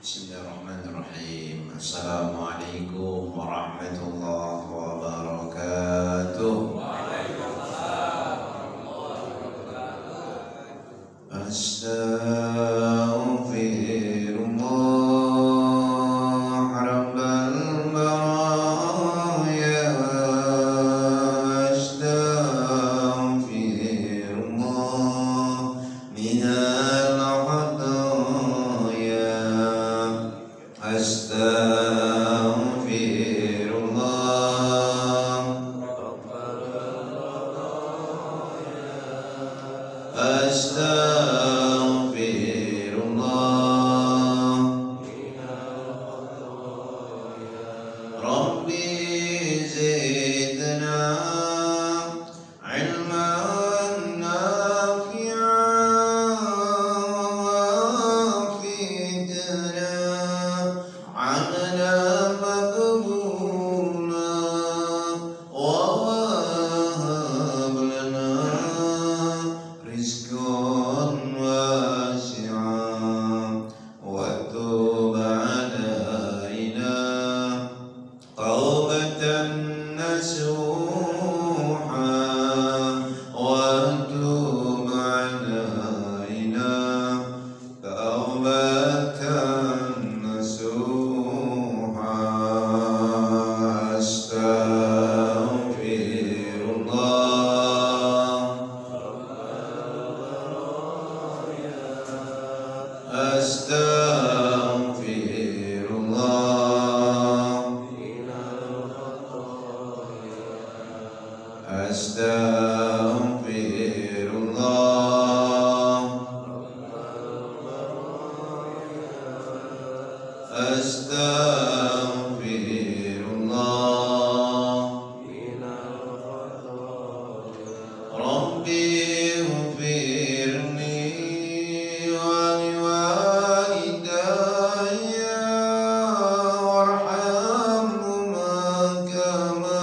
Bismillahirrahmanirrahim. Assalamualaikum warahmatullahi wabarakatuh. Astaghfirullah rabbal baraya. Astaghfirullah minal khataya. Astaghfirullah. Astaghfirullah. Rabbi zidna ilman nafi'an wafidna amalan maqbula wa wahab lana rizqan wasi'an wa tub alaina taubatan nasuha wa tub alaina taubatan nasuha. Astaghfirullah. Astaghfirullah. Astaghfirullah. Astaghfirullah. Rabbi ighfirli wa liwalidayya warhamhuma kama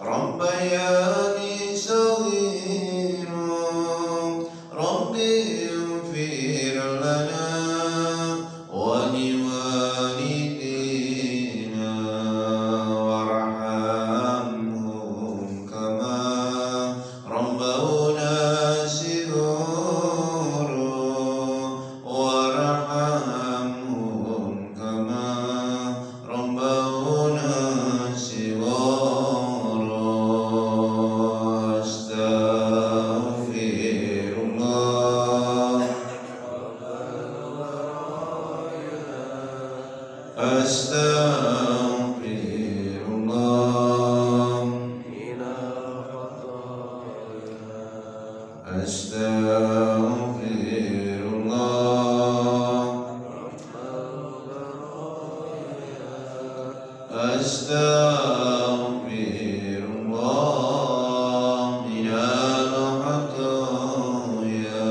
rabbayani shaghira. Rabbi ighfir lana wa liwalidina warhamhum kama rabbawna shighara. Warhamhum kama rabbawna shighara. Astaghfirullah. Astaghfirullah. Astaghfirullah. Astaghfirullah minal khataya.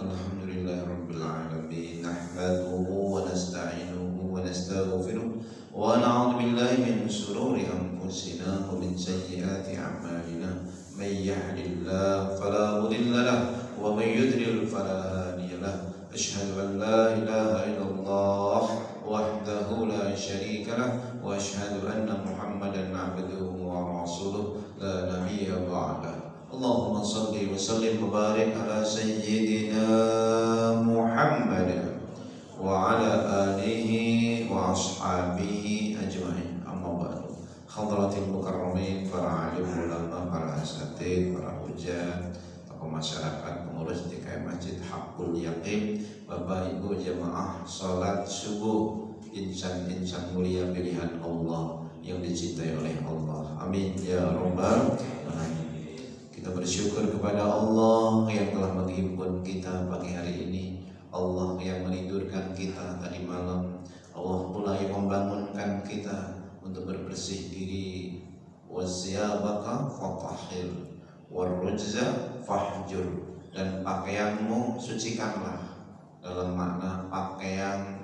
Alhamdulillahirabbil alamin. Nahmaduhu wa nasta'inuhu wa nastaghfiruh wa na'udzu billahi min shururi anfusina wa min sayyiati a'malina. May yahdihillahu fala mudilla lahu wa may yudlil fala hadiya lahu. Asyhadu an la ilaha illallah wahdahu la syarika lahu wa asyhadu anna Muhammadan 'abduhu wa rasuluh la nabiyya ba'dahu. Allahumma shalli wa sallim wa barik ala sayyidina Muhammad wa ala alihi wa ashabihi ajma'in. Amma ba'du. Hadratil mukarramin, para alim ulama, para asatidz, para hujat, tokoh masyarakat, pengurus DKM Masjid Haqqul Yaqin, Bapak Ibu jemaah salat subuh, insan-insan mulia pilihan Allah yang dicintai oleh Allah. Amin ya rabbal alamin. Kita bersyukur kepada Allah yang telah menghimpun kita pagi hari ini, Allah yang menidurkan kita tadi malam, Allah mulai membangunkan kita untuk berbersih diri. Wasiyabaka fatahhir warrujza fahjur. Dan pakaianmu sucikanlah, dalam makna pakaian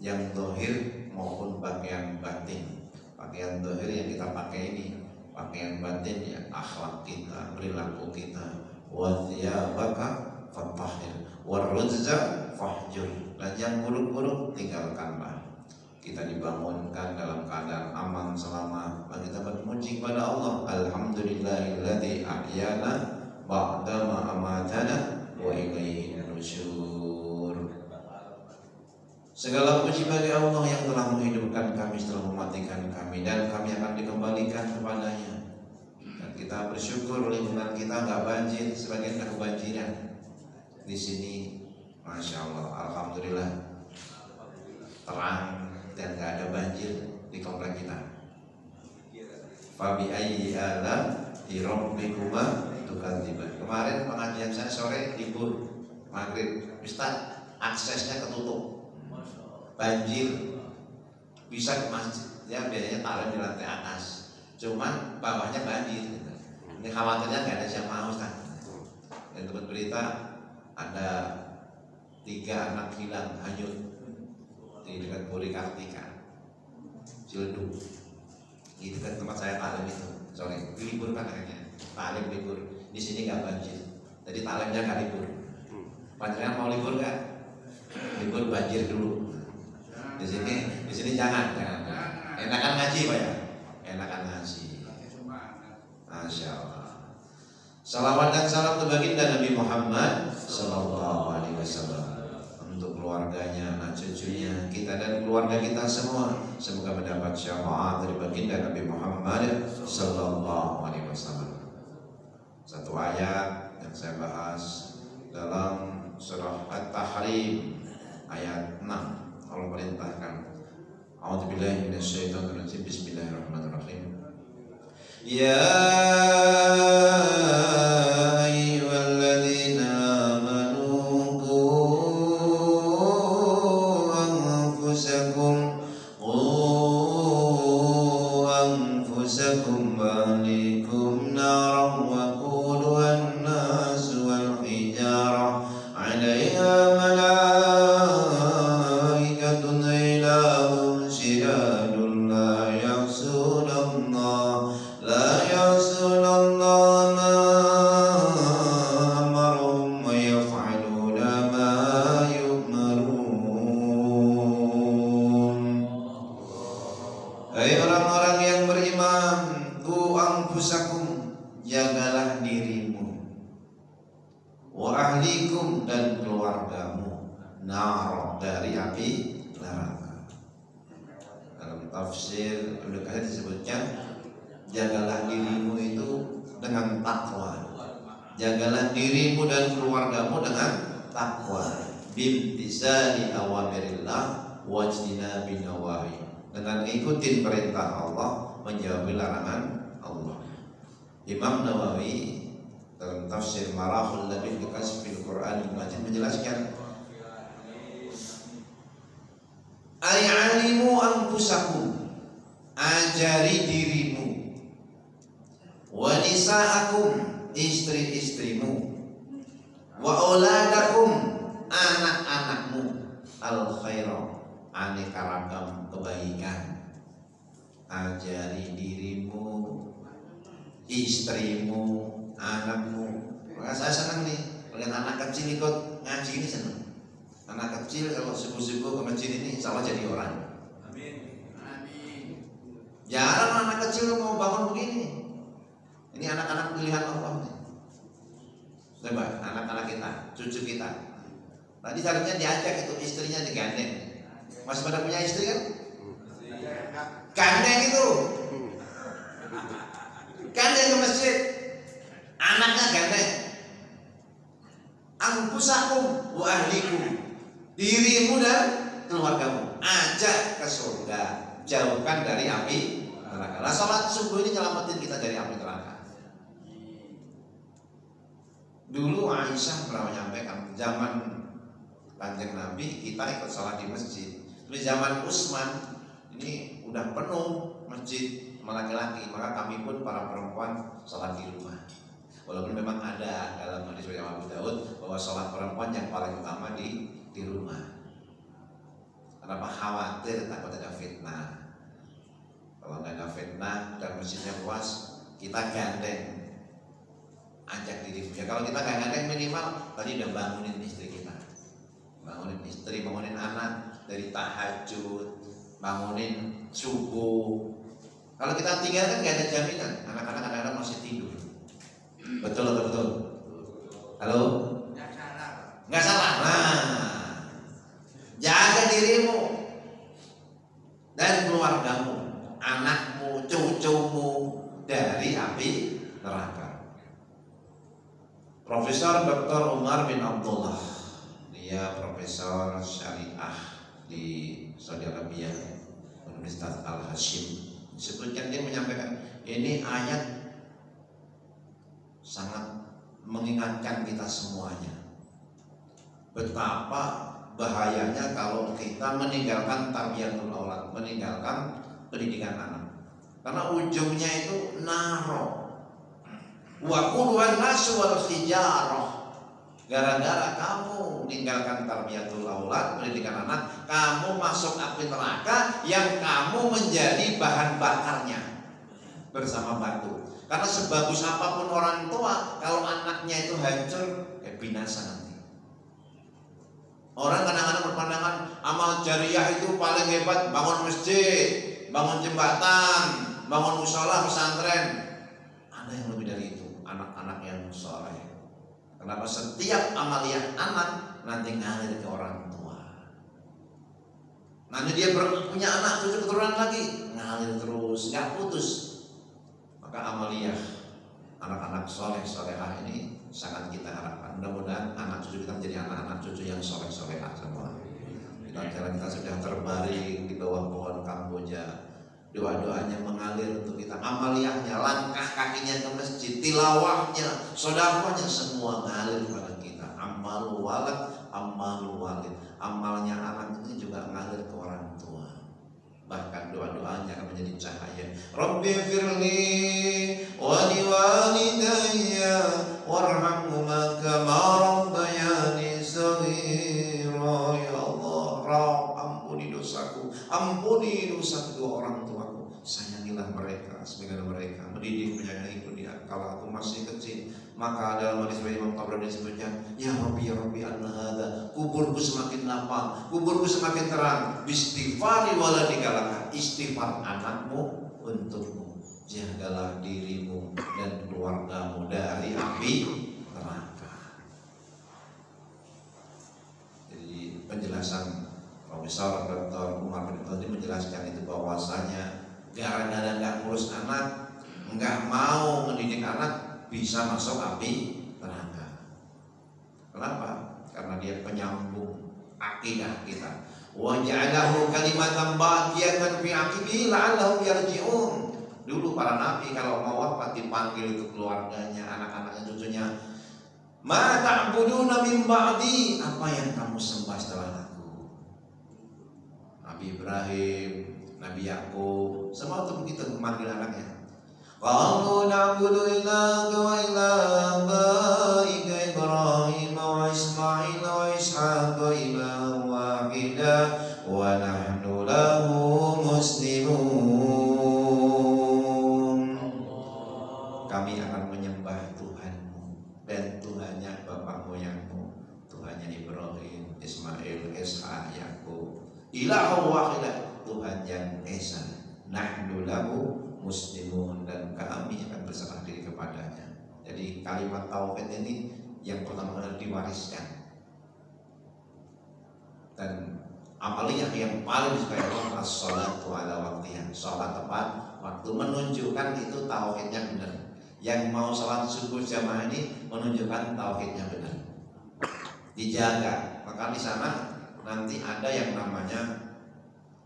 yang zahir maupun pakaian batin. Pakaian zahir yang kita pakai ini, pakaian batin ya akhlak kita, perilaku kita. Wasiyabaka fatahhir warrujza fahjur, dan yang buruk-buruk tinggalkanlah. Kita dibangunkan dalam keadaan aman, selamat, dan kita bermuji kepada Allah, alhamdulillahilladzi ahyana ba'da ma amatana wa ilaihi nusyur. Segala puji bagi Allah yang telah menghidupkan kami setelah mematikan kami, dan kami akan dikembalikan kepadanya. Dan kita bersyukur lingkungan kita nggak banjir, sebagian kebanjiran. Di sini, masya Allah, alhamdulillah, terang dan nggak ada banjir di komplek kita. Fabi ayyi ala'i rabbikuma tukadziban. Kemarin pengajian saya sore libur maghrib, Ustaz, aksesnya ketutup, banjir, bisa ke masjid. Ya biasanya taruh di lantai atas, cuman bawahnya banjir. Ini khawatirnya nggak ada jamaah, Ustaz. Dan dapat berita ada 3 anak hilang hanyut di dekat Puri Kartika, Ciledug. Itu kan tempat saya taklim itu sore. Libur kan akhirnya, taklim libur. Di sini nggak banjir, jadi taklimnya nggak libur. Panjenengan mau libur nggak? Libur banjir dulu. Di sini jangan. Enakan ngaji Pak ya, enakan ngaji. Masya Allah. Salawat dan salam untuk baginda Nabi Muhammad Sallallahu Alaihi Wasallam, untuk keluarganya, anak cucunya, kita dan keluarga kita semua. Semoga mendapat syafaat dari baginda Nabi Muhammad Sallallahu Alaihi Wasallam. Satu ayat yang saya bahas dalam surah At-Tahrim ayat 6, Allah perintahkan, a'udzubillahi minasyaitonirrajim, bismillahirrahmanirrahim. Ya ayyuhalladzina amanu qu anfusakum wa ahlikum naran wa quduhan nas wal hijarah 'alaiha malaikatun ghilazun shidadun la ya'sunallaha ma amarahum wa yaf'aluna ma yu'marun. Hai orang-orang yang beriman, qu anfusakum, jagalah dirimu, wa ahlikum, dan keluargamu, nar, dari api neraka. Dalam tafsir Ibnu Katsir disebutnya, jagalah dirimu itu dengan takwa. Jagalah dirimu dan keluargamu dengan takwa. Bimtisali awamirillah wajtinabi nawahi, dengan ikutin perintah Allah, menjauhi larangan Allah. Imam Nawawi dalam tafsir Marahul Labib bi Kasfil Qur'anil Majid menjelaskan, ay'alimu anfusakum, ajari dirimu, wa nisa'akum, istri-istrimu, wa auladakum, anak-anakmu, al khaira, aneka ragam kebaikan. Ajari dirimu, istrimu, anakmu. Maka saya senang nih melihat anak kecil ikut ngaji ini, senang. Anak kecil kalau subuh-subuh ke masjid ini insya Allah jadi orang. Amin. Amin. Jarang anak kecil mau bangun begini. Ini anak-anak pilihan Allah nih. Coba anak-anak kita, cucu kita. Tadi seharusnya diajak itu istrinya digandeng. Masih pada punya istri kan? Gandeng itu. Gandeng ke masjid. Anaknya gandeng. Anfusakum wa ahlikum, dirimu dan keluargamu, ajak ke surga, jauhkan dari api neraka. Nah, salat subuh ini nyelamatin kita dari api neraka. Dulu Aisyah pernah menyampaikan, zaman Kanjeng Nabi kita ikut salat di masjid. Di zaman Utsman ini udah penuh masjid laki-laki, maka kami pun para perempuan salat di rumah. Walaupun memang ada dalam hadis riwayat Abu Daud bahwa sholat perempuan yang paling utama di rumah. Kenapa? Khawatir takut ada fitnah. Kalau nggak ada fitnah dan masjidnya luas, kita gandeng, ajak dirimu. Ya kalau kita nggak ngajak minimal tadi udah bangunin istri kita, bangunin istri, bangunin anak dari tahajud, bangunin subuh. Kalau kita tinggalkan nggak ada jaminan, anak-anak kadang-kadang masih tidur. Betul atau betul? Halo? Nggak salah. Nah, jaga dirimu dan keluargamu, anakmu, cucumu dari api neraka. Profesor Dr. Umar bin Abdullah, dia profesor syariah di Saudi Arabia, Universitas Al-Hashim. Disebutkan dia menyampaikan ini ayat sangat mengingatkan kita semuanya betapa bahayanya kalau kita meninggalkan tarbiyatul aulad, meninggalkan pendidikan anak. Karena ujungnya itu naro. Wa qulwan nasu wal hijarah. Gara-gara kamu meninggalkan tarbiyatul aulad, pendidikan anak, kamu masuk api neraka yang kamu menjadi bahan bakarnya bersama batu. Karena sebagus apapun orang tua, kalau anaknya itu hancur, binasa nanti. Orang kadang-kadang berpandangan amal jariah itu paling hebat, bangun masjid, bangun jembatan, bangun mushola, pesantren. Ada yang lebih dari itu, anak-anak yang soleh. Kenapa setiap amaliyah anak nanti ngalir ke orang tua? Nanti dia punya anak, cucu keturunan lagi, ngalir terus, nggak putus. Maka amaliyah anak-anak soleh solehah ini sangat kita harapkan. Mudah-mudahan anak cucu kita menjadi anak-anak cucu yang soleh-solehah semua. Kita sudah terbaring di bawah pohon kamboja, doa-doanya mengalir untuk kita, amaliyahnya, langkah kakinya ke masjid, tilawahnya, sedekahnya semua ngalir pada kita. Amal walad, amal walid, amalnya anak itu juga ngalir ke orang tua. Bahkan doa-doanya akan menjadi cahaya. Rabbi firli wa liwalidayya warhamhuma kama rabbayani shaghira. Ya Allah, Rabb, ampuni dosaku, ampuni dosa kedua orang tuaku. Sayangilah mereka sebagaimana mereka mendidik menyayangiku dia kalau aku masih kecil. Maka dalam hadis Imam Tabrani disebutkan, ya Rabbi anna hadza, kuburku semakin lapang, kuburku semakin terang, istighfari waladika, istighfar anakmu untukmu. Jagalah dirimu dan keluargamu dari api neraka. Jadi penjelasan Profesor Dr. Umar bin Abdullah menjelaskan itu bahwasanya gara-gara nggak ngurus anak, nggak mau mendidik anak, bisa masuk api neraka. Kenapa? Karena dia penyambung akidah kita. Wa ja'alahu kalimatan baqiyatan fi aqibihi la'allahum yarji'un. Dulu para nabi kalau mau wafat dipanggil itu keluarganya, anak-anaknya, cucunya. Ma ta'buduna min ba'di? Apa yang kamu sembah setelah aku? Nabi Ibrahim, Nabi Yakub, semua itu begitu memanggil anaknya. Qalu na'budu ilaka wa ilaha abaika Ibrahim wa Ismail wa Ishaq ilahan wahida wa nahnu lahu muslimun. Kami akan menyembah Tuhanmu dan Tuhannya bapak moyangmu, Tuhannya Ibrahim, Ismail, Ishaq, Yakub, ilahan wahida, Tuhan yang esa. Nahnu lahu muslimun, dan kami akan berserah diri kepadanya. Jadi kalimat tauhid ini yang pertama kali diwariskan, dan amaliyah yang paling disukai Allah as-shalatu ala waktiha, sholat tepat waktu, menunjukkan itu tauhidnya benar. Yang mau sholat subuh jamaah ini menunjukkan tauhidnya benar, dijaga. Maka di sana nanti ada yang namanya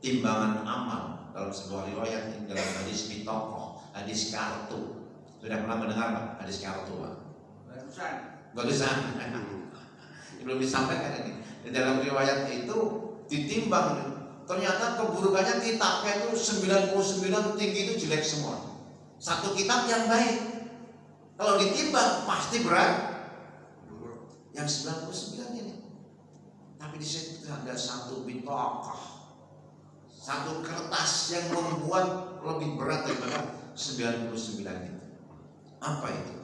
timbangan amal. Dalam sebuah riwayat, dalam hadis bitokoh, hadis kartu. Sudah pernah mendengar Pak? Hadis kartu Pak? Barusan belum disampaikan ini. Di dalam riwayat itu ditimbang, ternyata keburukannya kitabnya itu 99, tinggi itu jelek semua. Satu kitab yang baik, kalau ditimbang pasti berat yang 99 ini. Tapi di situ ada satu bitokoh, satu kertas yang membuat lebih berat daripada 99 itu. Apa itu?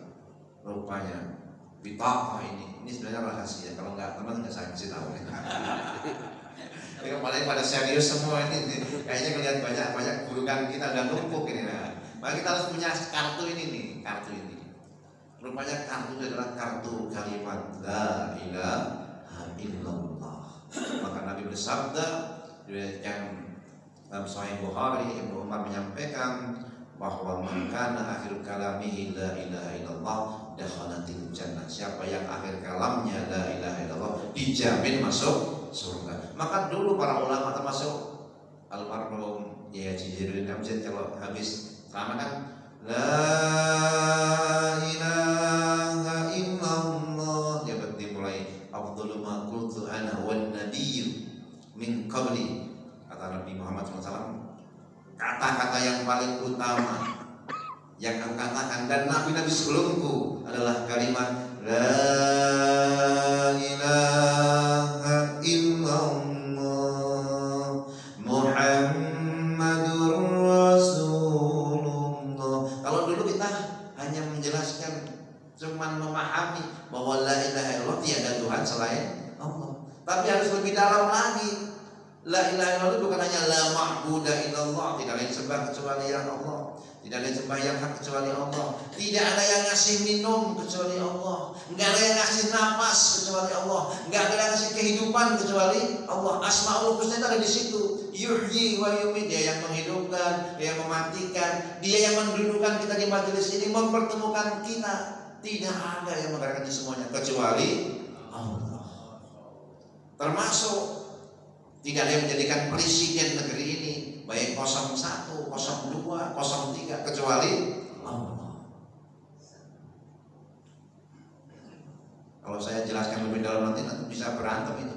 rupanya bitaqah ini sebenarnya rahasia. Kalau nggak teman nggak saya kasih tahu. Paling pada serius semua ini kayaknya ngelihat banyak burukan kita udah numpuk ini. Nah, maka kita harus punya kartu ini nih, kartu ini. Rupanya kartu itu adalah kartu kalimat la ilaha illallah. Maka Nabi bersabda yang dalam Sahih Bukhari, Ibnu Umar menyampaikan bahwa man kana akhir kalamihi la ilaha illallah dakhalatil jannah. Siapa yang akhir kalamnya la ilaha illallah dijamin masuk surga. Maka dulu para ulama termasuk almarhum Yai Haji Hamzah kalau habis ceramah kan la ilaha illallah, dia dimulai afdhalu ma qultu ana wan nabiyyu min qabli, kata Nabi Muhammad SAW, kata-kata yang paling utama yang aku katakan dan nabi-nabi sebelumku adalah kalimat la ilaha illallah Muhammadur Rasulullah. Kalau dulu kita hanya menjelaskan, cuman memahami bahwa la ilaha illallah tiada Tuhan selain Allah, tapi harus lebih dalam lagi. La ilaha illallah bukan hanya la ma'budu illallah, tidak ada yang sembah kecuali Allah, tidak ada yang sembah yang hak kecuali Allah, tidak ada yang ngasih minum kecuali Allah, enggak ada yang ngasih napas kecuali Allah, enggak ada yang ngasih kehidupan kecuali Allah. Asmaul husna itu ada di situ. Yuhyi wa yumiit, dia yang menghidupkan, dia yang mematikan, dia yang mendudukan kita di majelis ini, mempertemukan kita. Tidak ada yang menggerakkan semuanya kecuali Allah. Termasuk tidak ada yang menjadikan presiden negeri ini baik 01, 02, 03 kecuali Allah. Kalau saya jelaskan lebih dalam nanti bisa berantem itu.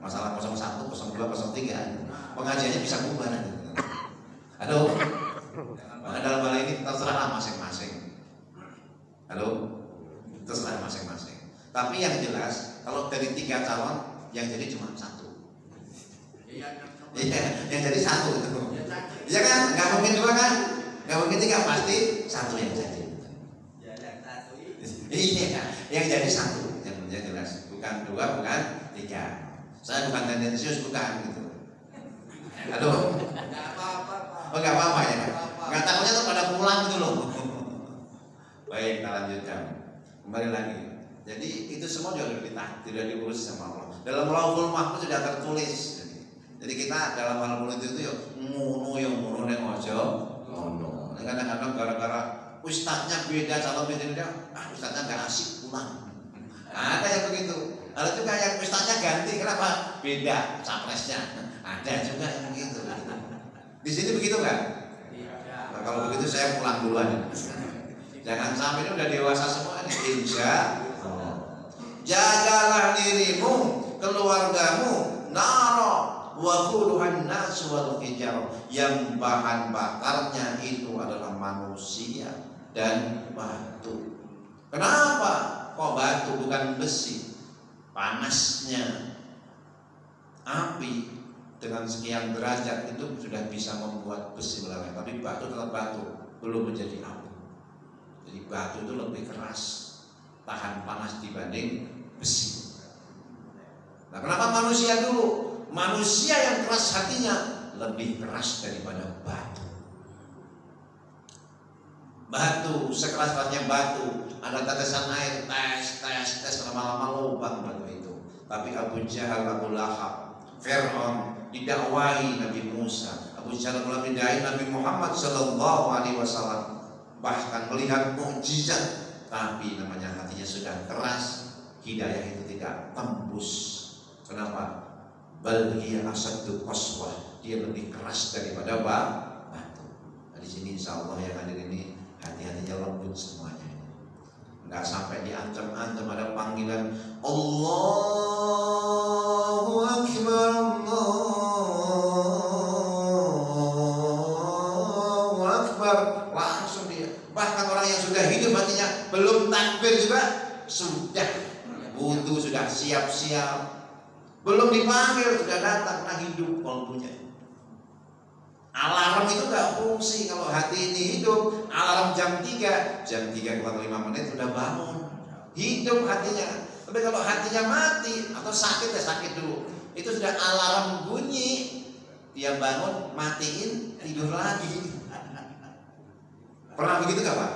Masalah 01, 02, 03 pengajiannya bisa bubar. Halo. Maka dalam hal ini terserah masing-masing. Halo. Terserah masing-masing. Tapi yang jelas kalau dari 3 calon yang jadi cuma 1. Iya, yang jadi 1 itu. Iya kan? Gak mungkin 2 kan? Gak mungkin 3, pasti 1 yang jadi. Iya, yang jadi 1 yang jelas. Bukan 2, bukan 3. Saya bukan tendensius, bukan gitu. Aduh. Oh nggak apa-apa ya. Nggak takutnya tuh pada pulang gitu loh. Baik, kita lanjutkan. Kembali lagi. Jadi itu semua juga tidak diurus sama Allah. Dalam Lauhul Mahfuz sudah tertulis. Jadi kita dalam hal mulut itu ya ngono yang ngono neng ojo ngono. Kadang-kadang gara-gara ustadznya beda calon presiden, ustadznya nggak asik pulang. Ada yang begitu. Ada juga yang ustadznya ganti, kenapa? Beda capresnya. Ada juga yang begitu. Di sini begitu kan? Nah, kalau begitu saya pulang duluan. Jangan sampai ini udah dewasa semua nih. Insya Allah. Jagalah dirimu, keluargamu, naro waquduhan nas wal hijarah, yang bahan bakarnya itu adalah manusia dan batu. Kenapa kok batu bukan besi? Panasnya api dengan sekian derajat itu sudah bisa membuat besi meleleh, tapi batu tetap batu, belum menjadi api. Jadi batu itu lebih keras, tahan panas dibanding besi. Nah, kenapa manusia dulu? Manusia yang keras hatinya lebih keras daripada batu. Batu, sekeras-kerasnya batu, ada tetesan air, tes, lama-lama lubang batu itu. Tapi Abu Jahal, Abu Lahab, Fir'aun didakwahi Nabi Musa, Abu Jahal mendakwahi Nabi Muhammad SAW, bahkan melihat mukjizat, tapi namanya hatinya sudah keras, hidayah itu tidak tembus. Kenapa? Bal hiya asaddu qaswah, dia lebih keras daripada batu. Nah, di sini insyaallah yang hadir ini hati-hatinya lembut semuanya. Enggak sampai diancam-ancam, ada panggilan Allahu Akbar, Allahu Akbar, langsung dia. Bahkan orang yang sudah hidup hatinya belum takbir juga sudah wudu, sudah siap-siap. Belum dipanggil sudah datang, karena hidup kalbunya. Alarm itu nggak fungsi kalau hati ini hidup. Alarm jam 3 kurang 5 menit sudah bangun. Hidup hatinya. Tapi kalau hatinya mati atau sakit ya sakit dulu. Itu sudah alarm bunyi, dia bangun, matiin, tidur lagi. Pernah begitu gak Pak?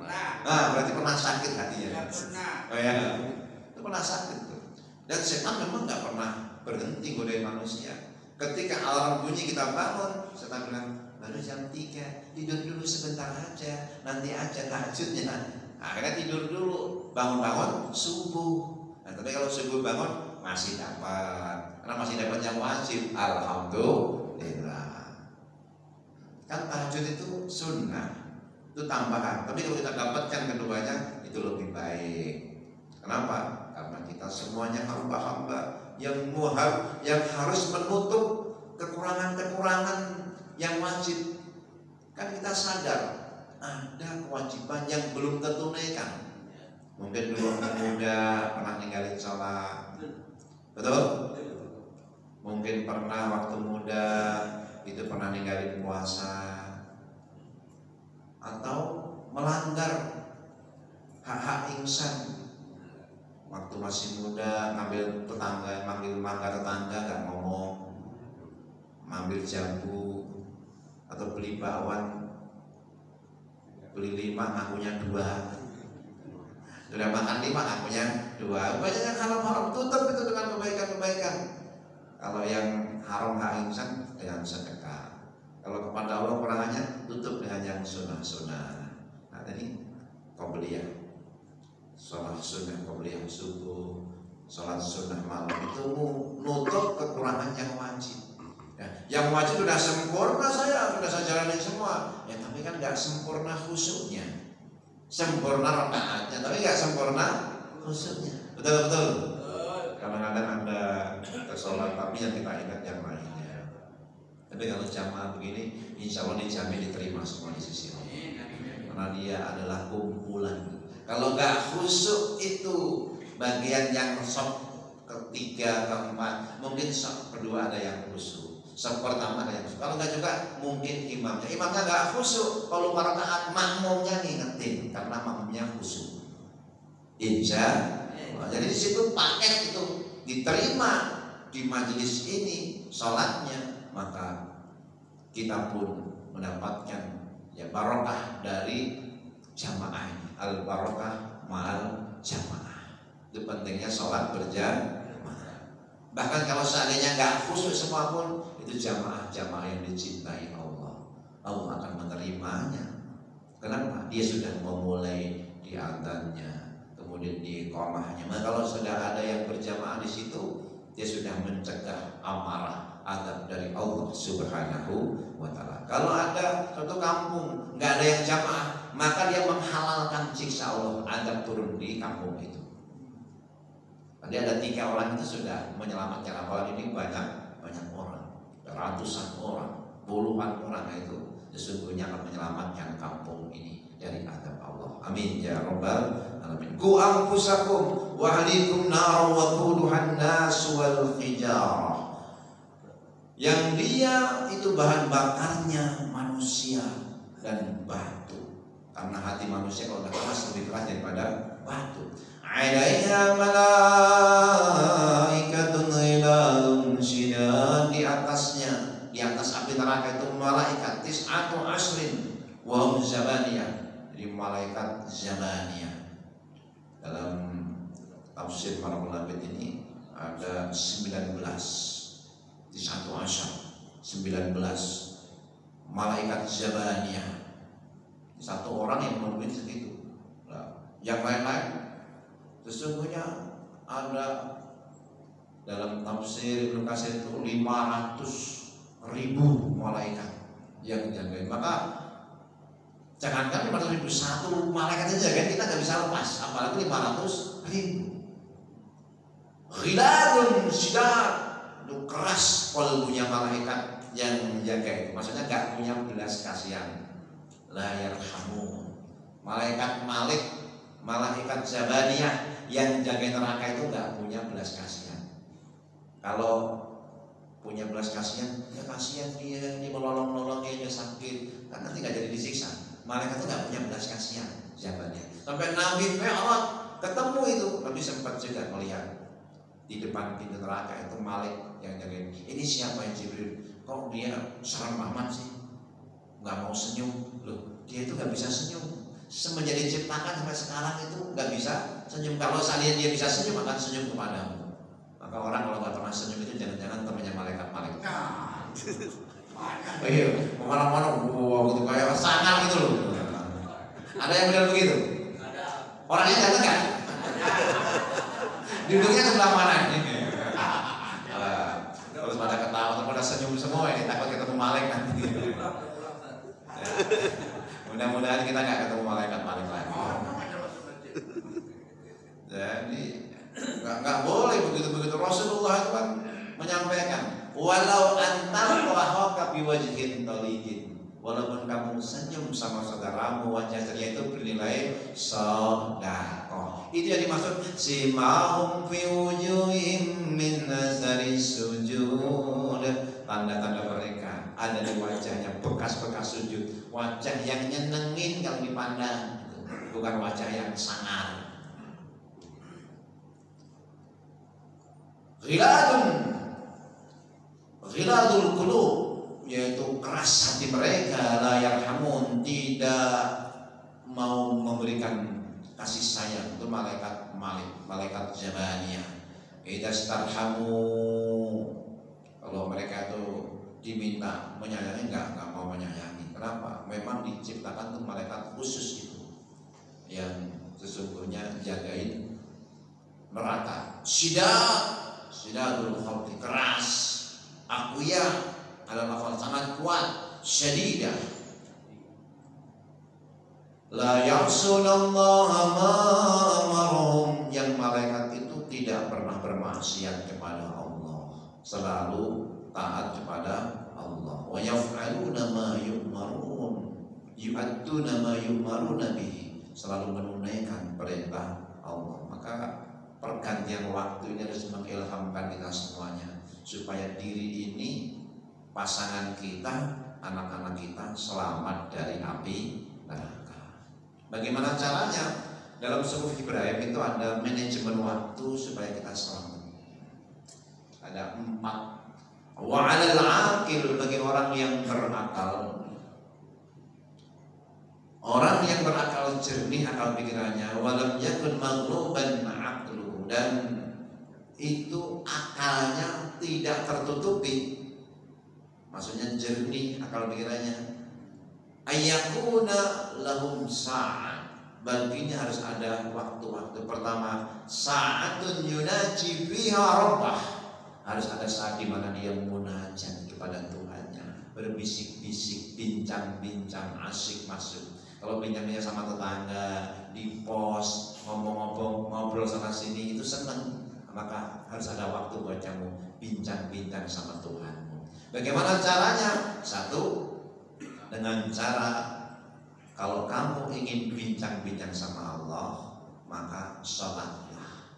Pernah. Nah, berarti pernah sakit hatinya. Ya, pernah. Oh ya, itu pernah sakit tuh. Dan setan memang nggak pernah berhenti godain manusia. Ketika alarm bunyi kita bangun, setan bilang baru jam 3, tidur dulu sebentar aja, nanti aja tahajudnya. Akhirnya tidur dulu, bangun-bangun subuh. Nah, tapi kalau subuh bangun masih dapat, karena masih dapat yang wajib. Alhamdulillah. Kan tahajud itu sunnah, itu tambahan. Tapi kalau kita dapatkan keduanya itu lebih baik. Kenapa? Karena kita semuanya hamba-hamba yang harus menutup kekurangan-kekurangan yang wajib. Kan kita sadar ada kewajiban yang belum tertunaikan. Mungkin dulu muda pernah ninggalin sholat, betul? Mungkin pernah waktu muda itu pernah ninggalin puasa, atau melanggar hak-hak insan. Waktu masih muda ngambil tetangga, manggil tetangga nggak ngomong, ngambil jambu atau beli bakwan, beli 5 ngakunya 2, sudah makan 5 ngakunya 2. Banyak yang haram-haram, tutup itu dengan kebaikan-kebaikan. Kalau yang haram hak insan dengan sedekah. Kalau kepada Allah kurangannya tutup dengan yang sunnah-sunnah. Nah tadi qobliyah, sholat sunnah qobliyah subuh, sholat sunnah malam itu nutup kekurangan yang wajib. Ya, yang wajib sudah sempurna, sudah saya jalani semua. Ya tapi kan nggak sempurna khusyuknya, sempurna rakaatnya, tapi nggak sempurna khusyuknya. Betul. Kadang-kadang ada sholat tapi yang kita ingat yang lainnya. Tapi kalau jamaah begini, insya Allah dijamin diterima semua di sisi Allah. Karena dia adalah kumpulan. Kalau nggak khusyuk itu bagian yang sok ketiga, keempat, mungkin sok kedua ada yang khusyuk, sok pertama ada yang khusyuk. Kalau nggak juga mungkin imamnya nggak khusyuk. Kalau rakaat makmumnya ngingetin karena makmumnya khusyuk. Jadi di situ paket itu diterima di majelis ini sholatnya, maka kita pun mendapatkan ya barokah dari jamaah ini. Al barokah ma'al jamaah. Itu pentingnya sholat berjamaah. Bahkan kalau seandainya nggak khusyuk semua pun itu jamaah yang dicintai Allah. Allah akan menerimanya. Kenapa? Dia sudah memulai di adzannya, kemudian di iqamahnya. Maka kalau sudah ada yang berjamaah di situ, dia sudah mencegah amarah adab dari Allah Subhanahu wa ta'ala. Kalau ada suatu kampung nggak ada yang jamaah, maka dia menghalalkan siksa Allah, adab turun di kampung itu. Tadi ada 3 orang itu sudah menyelamatkan. Apalagi ini banyak orang, ratusan orang, puluhan orang itu sesungguhnya akan menyelamatkan kampung ini dari adab Allah. Amin ya rabbal alamin. Qu anfusakum wa ahlikum nar wa quduhan nas wal hijarah. Yang dia itu bahan bakarnya manusia dan batu. Karena hati manusia kalau udah keras lebih keras daripada batu. Alaiha malaikatun ghilalun syidad. Di atasnya, di atas api neraka itu malaikat tis'atu asrin wa hum zabaniyah. Jadi malaikat zabaniyah. Dalam tafsir para ulama ini ada 19 tis'atu asyar, 19 malaikat zabaniyah. Satu orang yang memimpin segitu. Nah, yang lain-lain sesungguhnya ada dalam tafsir Ibnu Katsir itu 500.000 malaikat yang dijagain. Maka jangankan 500.000, satu malaikat yang jagain kita nggak bisa lepas, apalagi 500.000. Ghilalun syidad, itu keras kalbunya malaikat yang menjaga itu. Maksudnya nggak punya belas kasihan. La yarhamun. Malaikat zabaniyah yang jaga neraka itu nggak punya belas kasihan. Kalau punya belas kasihan, ya kasihan dia menolong dia sakit, kan nanti nggak jadi disiksa. Malaikat itu nggak punya belas kasihan jawabannya. Sampai Nabi Mi'raj ketemu itu, Nabi sempat juga melihat di depan pintu neraka itu Malik yang jagain. Ini siapa yang Jibril? Kok dia serem amat sih? Nggak mau senyum, loh dia itu nggak bisa senyum. Semenjak diciptakan sampai sekarang itu nggak bisa senyum. Kalau seandainya dia bisa senyum akan senyum kepadamu. Maka orang kalau nggak pernah senyum itu jangan-jangan temannya malaikat-malaikat. Iya, kemana-mana, wow, gitu kayak sangar gitu loh. Ada yang benar begitu? Orangnya datang nggak? Duduknya sebelah mana? Terus pada ketawa, terus pada senyum semua ini takut ketemu malaikat nanti. Mudah-mudahan kita nggak ketemu malaikat-malaikat lagi. Jadi nggak boleh begitu. Rasulullah itu kan menyampaikan, walau antal wahaka biwajhin talijin, walaupun kamu senyum sama saudaramu wajah ceria itu bernilai sedekah. Itu yang dimaksud simahum fi wujuhihim min nazari sujud. Tanda-tanda mereka ada di wajahnya bekas-bekas sujud, wajah yang nyenengin kalau dipandang, bukan wajah yang sangar. Ghiladul qulub, yaitu keras hati mereka, la yarhamun, tidak mau memberikan kasih sayang. Itu malaikat Jabaniyah. Idastarhamu, kalau mereka itu diminta menyayangi nggak mau menyayangi. Kenapa? Memang diciptakan tuh malaikat khusus itu yang sesungguhnya jagain neraka. Sidadul khalqi, keras. Aqwiya adalah lafaz sangat kuat. Syadidah, la ya'sunallaha ma amarahum, yang malaikat itu tidak pernah bermaksiat kepada Allah, selalu taat kepada Allah. Wa yaf'aluna ma yu'marun, yu'adduna ma yu'maruna bihi, selalu menunaikan perintah Allah. Maka pergantian waktu ini harus mengilhamkan kita semuanya, supaya diri ini, pasangan kita, anak-anak kita selamat dari api neraka. Bagaimana caranya? Dalam suhuf Ibrahim itu ada manajemen waktu supaya kita selamat. Ada 4. Wa 'alal 'aqil, bagi orang yang berakal. Orang yang berakal jernih akal pikirannya, walam yakun maghluban aqlu, dan itu akalnya tidak tertutupi, maksudnya jernih akal pikirannya. Ayyakuna lahum sa'at, baginya harus ada waktu-waktu. Pertama, sa'atun yunaji fiha rabbah, harus ada saat di mana dia munajat kepada Tuhannya, berbisik-bisik, bincang-bincang, asik masuk. Kalau bincangnya sama tetangga, di pos, ngomong-ngomong, ngobrol sana sini, itu senang. Maka harus ada waktu buat kamu bincang-bincang sama Tuhanmu. Bagaimana caranya? 1, dengan cara, kalau kamu ingin bincang-bincang sama Allah, maka sholatlah.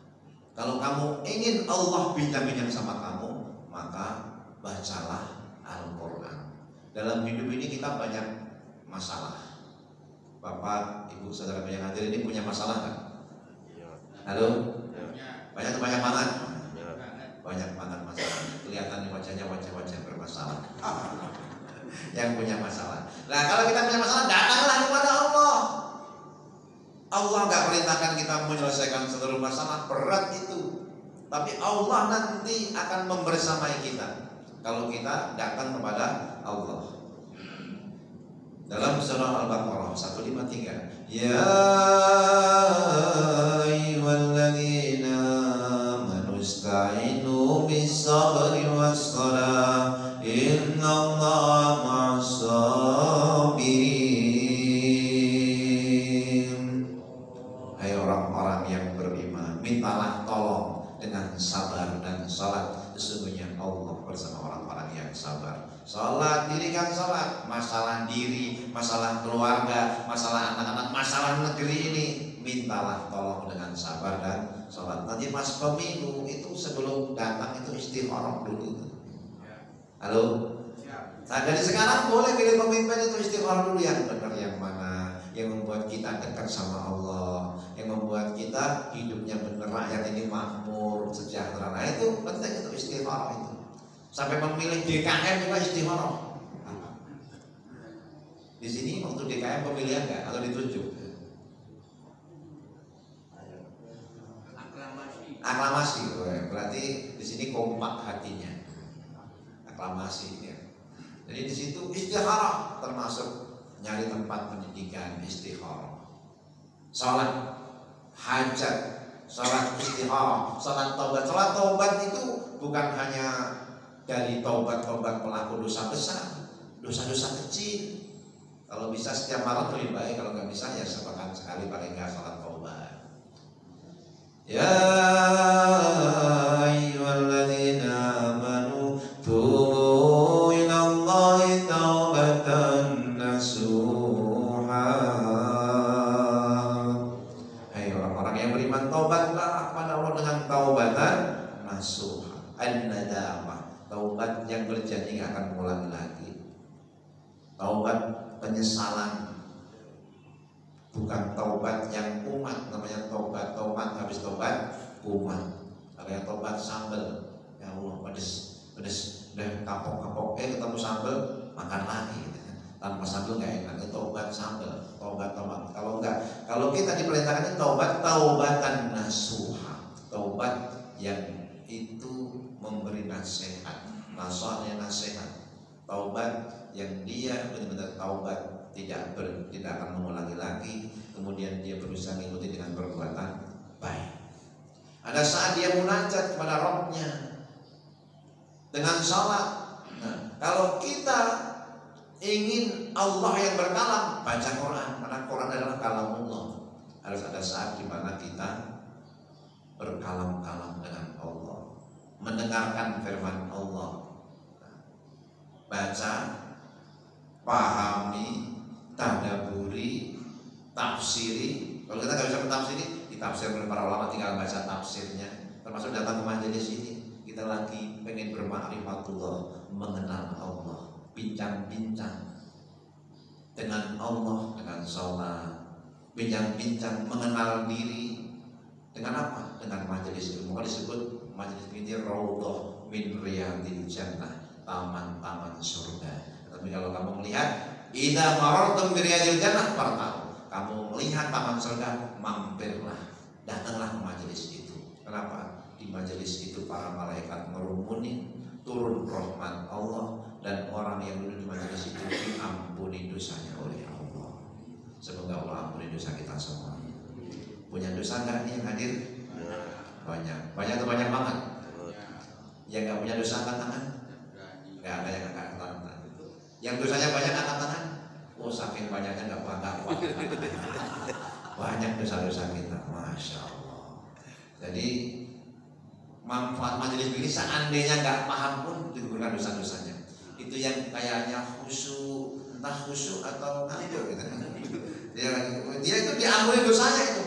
Kalau kamu ingin Allah bincang-bincang sama kamu, maka bacalah Al-Quran. Dalam hidup ini kita banyak masalah. Bapak, ibu, saudara yang hadir ini punya masalah kan? Halo? Banyak banget? Banyak banget masalah. Kelihatan di wajahnya wajah-wajah bermasalah. Yang punya masalah. Nah, kalau kita punya masalah, datanglah kepada Allah. Allah nggak perintahkan kita menyelesaikan seluruh masalah, berat itu. Tapi Allah nanti akan membersamai kita kalau kita datang kepada Allah. Dalam surah Al-Baqarah 153, ya ayyuhalladzina amanu ista'inu bis-sabri was-salah innallaha ma'as-sabirin. Hai orang-orang yang beriman, mintalah tolong dengan sabar dan salat, sesungguhnya Allah bersama orang-orang yang sabar. Salat, dirikan salat, masalah diri, masalah keluarga, masalah anak-anak, masalah negeri ini, mintalah tolong dengan sabar dan salat. Nanti pas pemilu itu sebelum datang itu istikharah dulu. Halo? Nah, dari sekarang boleh pilih pemimpin itu istikharah dulu yang benar yang mana, yang membuat kita dekat sama Allah, yang membuat kita hidupnya benar, rakyat ini makmur, sejahtera. Nah itu penting itu istikharah itu. Sampai memilih DKM juga istikharah. Di sini waktu DKM pemilihan nggak atau ditunjuk? Aklamasi, berarti di sini kompak hatinya. Aklamasi ya. Jadi di situ istikharah termasuk nyari tempat pendidikan istikharah. Salat hajat, salat istikharah, salat taubat. Salat taubat itu bukan hanya dari taubat-taubat pelaku dosa besar, dosa-dosa kecil. Kalau bisa setiap malam lebih baik, kalau nggak bisa ya sepekan sekali paling nggak salat taubat. Ya ayyuhalladzina amanu tubu ilallahi taubatan nasuha. Hai orang-orang yang beriman, taubatlah kepada Allah dengan taubatan nasuha. An-nadamah, taubat yang berjanji nggak akan mengulangi lagi. Taubat penyesalan, bukan taubat yang umat. Namanya taubat habis taubat umat. Kalau yang taubat sambel, ya Allah pedes udah kapok ketemu sambel makan lagi gitu. Tanpa sambel nggak enak. Itu taubat sambel, taubat. Kalau kita diperintahkan taubatan nasuha, taubat yang itu memberi nasihat, nasihat, taubat yang dia benar-benar taubat, tidak akan mengulangi lagi, kemudian dia berusaha mengikuti dengan perbuatan baik. Ada saat dia munajat kepada Rabb-nya dengan salat. Nah, kalau kita ingin Allah yang berkalam, baca Quran, karena Quran adalah kalamullah. Harus ada saat di mana kita berkalam-kalam dengan Allah, mendengarkan firman Allah, baca, pahami, tadaburi, tafsiri. Kalau kita nggak bisa mentafsiri, ditafsir oleh para ulama, tinggal baca tafsirnya. Termasuk datang ke majelis ini, kita lagi pengen bermakrifatullah, mengenal Allah, bincang-bincang dengan Allah, dengan sholat, bincang-bincang mengenal diri. Dengan apa? Dengan majelis ilmu. Maka disebut majelis ini raudhah min riyadil jannah, taman-taman surga. Tapi kalau kamu melihat idza marartum bi riyadil jannah fartau, kamu melihat taman surga, mampirlah, datanglah ke majelis itu. Kenapa? Di majelis itu para malaikat merumunin, turun rahmat Allah, dan orang yang duduk di majelis itu diampuni dosanya oleh Allah. Semoga Allah ampuni dosa kita semua. Punya dosa enggak nih yang hadir? Banyak atau banyak banget? Yang nggak punya dosa angkat tangan? Nggak ada yang angkat tangan. Yang dosanya banyak angkat tangan? Oh, saking banyaknya nggak kuat. Banyak dosa-dosa kita, masya Allah. Jadi manfaat majelis ini seandainya nggak paham pun digugurkan dosa-dosanya. Itu yang kayaknya khusyuk, entah khusyuk atau tidur gitu. Dia itu diampuni dosanya itu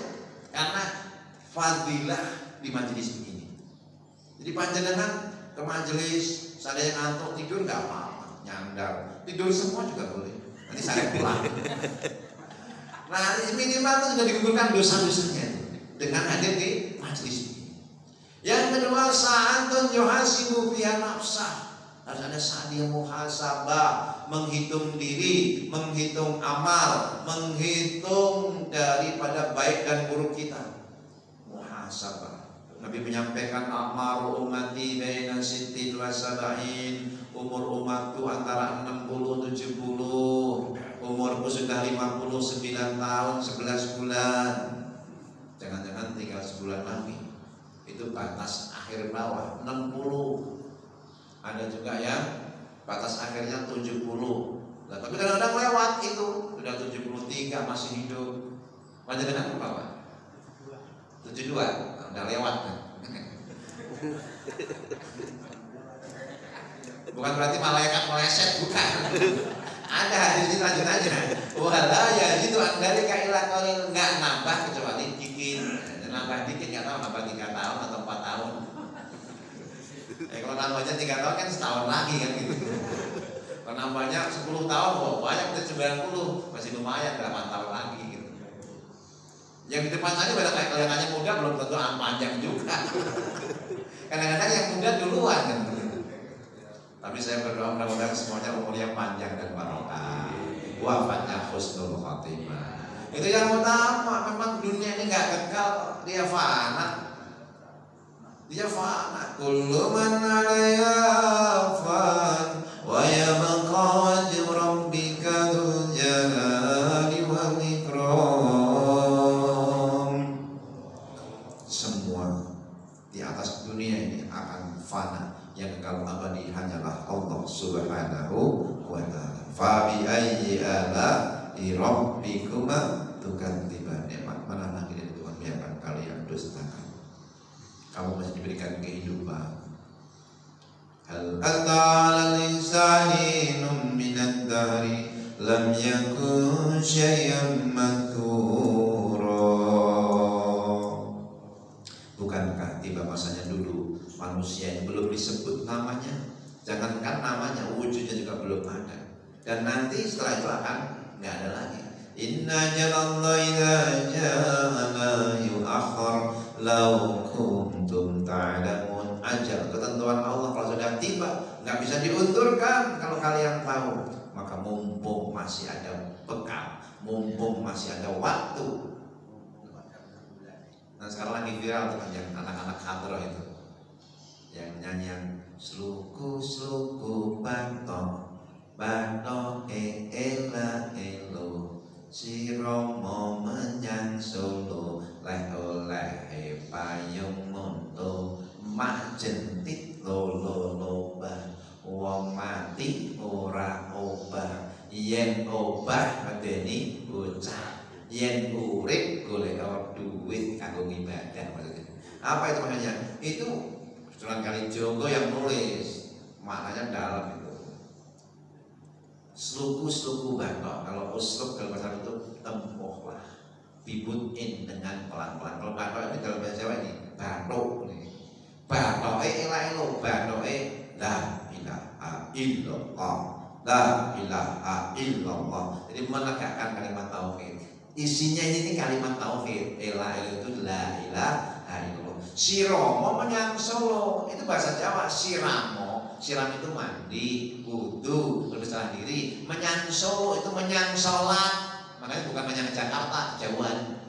karena fadilah di majelis ini. Jadi panjenengan ke majelis, saya yang ngantuk tidur nggak apa-apa, nyandar, tidur semua juga boleh. Nanti saya pulang. Nah, minimal itu sudah digugurkan dosa-dosanya dengan hadir di majelis ini. Yang kedua, sa'atun yuhasibu fiha nafsah. Harus ada saat dia muhasabah, menghitung diri, menghitung amal, menghitung daripada baik dan buruk kita. Muhasabah. Nabi menyampaikan amaru ummati baina sittin wa sab'in. Umur umatku antara 60 70. Umurku sudah 59 tahun 11 bulan. Jangan-jangan tinggal sebulan lagi. Itu batas akhir bawah 60. Ada juga yang batas akhirnya 70. Nah, tapi kadang-kadang lewat itu, sudah 73 masih hidup. Panjenengan berapa? 72. Udah lewat kan? Bukan berarti malaikat meleset, bukan. Ada hadis ini, lanjut aja. Wala ya itu dari kailah qalil, enggak nambah kecuali dikit. Nambah dikit enggak tahu nambah 3 tahun atau 4 tahun. Kalau nambahnya 3 tahun kan setahun lagi kan gitu. Penambahnya 10 tahun, oh banyak udah 90, masih lumayan 8 tahun lagi gitu. Yang di depan aja pada kelihatannya muda belum tentu panjang juga. Kadang-kadang yang muda duluan kan. Tapi saya berdoa mudah-mudahan semuanya umurnya panjang dan barokah. Wafatnya husnul khotimah. Itu yang utama. Memang dunia ini nggak kekal, dia fana. Dia fana. Kullu man 'alaiha fan wa yabqa wajhu rabbika dzul jalali wal ikram. Semua di atas dunia ini akan fana. Yang kekal abadi hanyalah Allah Subhanahu wa ta'ala. Fa bi ayyi ala'i rabbikuma tukadziban. Nikmat mana lagi dari Tuhan yang akan kalian dustakan. Kamu masih diberikan kehidupan. Hal ata 'alal insani minad dahri lam yakun syai'an madhkura. Bukankah tiba masanya dulu manusia yang belum disebut namanya? Jangankan namanya, wujudnya juga belum ada. Dan nanti setelah itu akan nggak ada lagi. Inna jalallahu idza jaa la yu'akhkhar law kuntum ta'lamun. Ajal ketentuan Allah kalau sudah tiba nggak bisa diundurkan. Kalau kalian tahu, maka mumpung masih ada bekal, mumpung masih ada waktu. Nah sekarang lagi viral tuh yang anak-anak hadroh itu, yang nyanyi yang sluku banto ela elo si romo menyang Solo leh oleh payung monto mak jentit lolo loba wong mati ora obah yen obah medeni bocah yen urip golek duit kanggo ibadah. Maksudnya apa itu maknanya? Itu Sunan Kalijogo yang nulis, maknanya dalam itu. Sluku banto, kalau uslub dalam bahasa itu tempuhlah, bibutin dengan pelan-pelan. Kalau banto ini dalam bahasa Jawa ini banto nih, banto elo, banto la ilaha illallah, la ilaha illallah. Jadi menegakkan kalimat tauhid. Isinya ini kalimat tauhid. Ela itu la ilaha illallah. Siromo menyang Solo, itu bahasa Jawa. Siramo, siram itu mandi, wudu, bersalah diri. Menyang Solo itu menyang sholat. Makanya bukan menyang Jakarta, jauhan.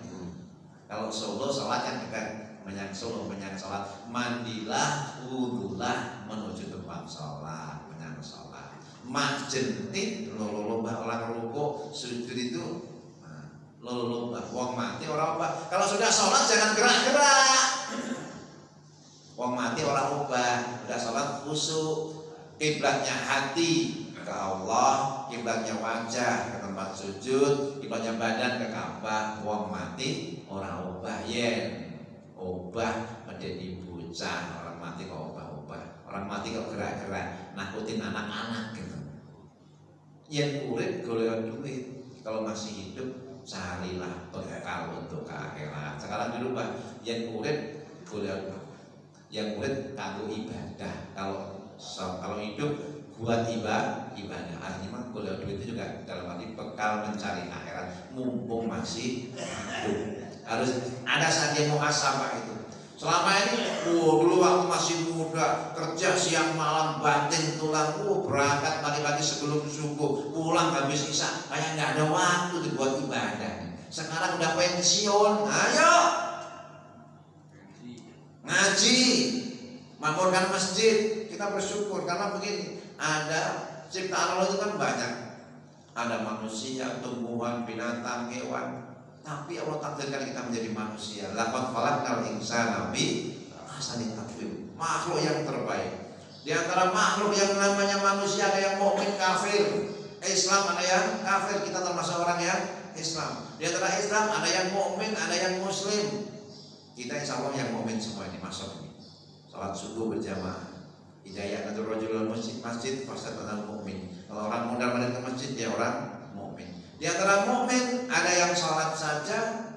Kalau Solo sholat yang dekat. Menyang Solo, menyang sholat. Mandilah, wudulah menuju tempat sholat, menyang sholat. Mak jentit, lolo orang ruko, sujud itu lolo wong mati orang obah. Kalau sudah sholat jangan gerak-gerak. Wong mati orang obah. Sudah sholat khusyuk. Kiblatnya hati ke Allah, kiblatnya wajah ke tempat sujud, kiblatnya badan ke Ka'bah. Wong mati orang obah yen obah menjadi bocah. Orang mati kok obah-obah. Orang mati kok gerak-gerak nakutin anak-anak gitu. Yen urip golek duit. Kalau masih hidup carilah bekal untuk ke akhirat. Sekarang dirubah, yang urip boleh, yang urip kanggo ibadah. Kalau hidup buat ibadah. Artinya mah boleh duit itu juga dalam arti bekal mencari akhirat. Mumpung masih hidup, harus ada saja muhasabah itu. Selama ini, dulu waktu masih muda, kerja siang malam, banting tulang, berangkat pagi-pagi sebelum subuh, pulang habis isya, kayak nggak ada waktu dibuat ibadah. Sekarang udah pensiun, ayo ngaji, makmurkan masjid. Kita bersyukur karena begini, ada ciptaan Allah itu kan banyak, ada manusia, tumbuhan, binatang, hewan. Tapi Allah takdirkan kita menjadi manusia. Laqad khalaqnal insana fi ahsani taqwim. Makhluk yang terbaik. Di antara makhluk yang namanya manusia ada yang mukmin, kafir. Islam ada yang kafir, kita termasuk orang yang Islam. Di antara Islam ada yang mukmin, ada yang muslim. Kita insya Allah yang mukmin semua ini masuk ini. Salat subuh berjamaah. Hidayah nadur rajulul masjid fasatan mukmin. Kalau orang mondar-mandir ke masjid dia orang mukmin. Di antara mukmin ada yang sholat saja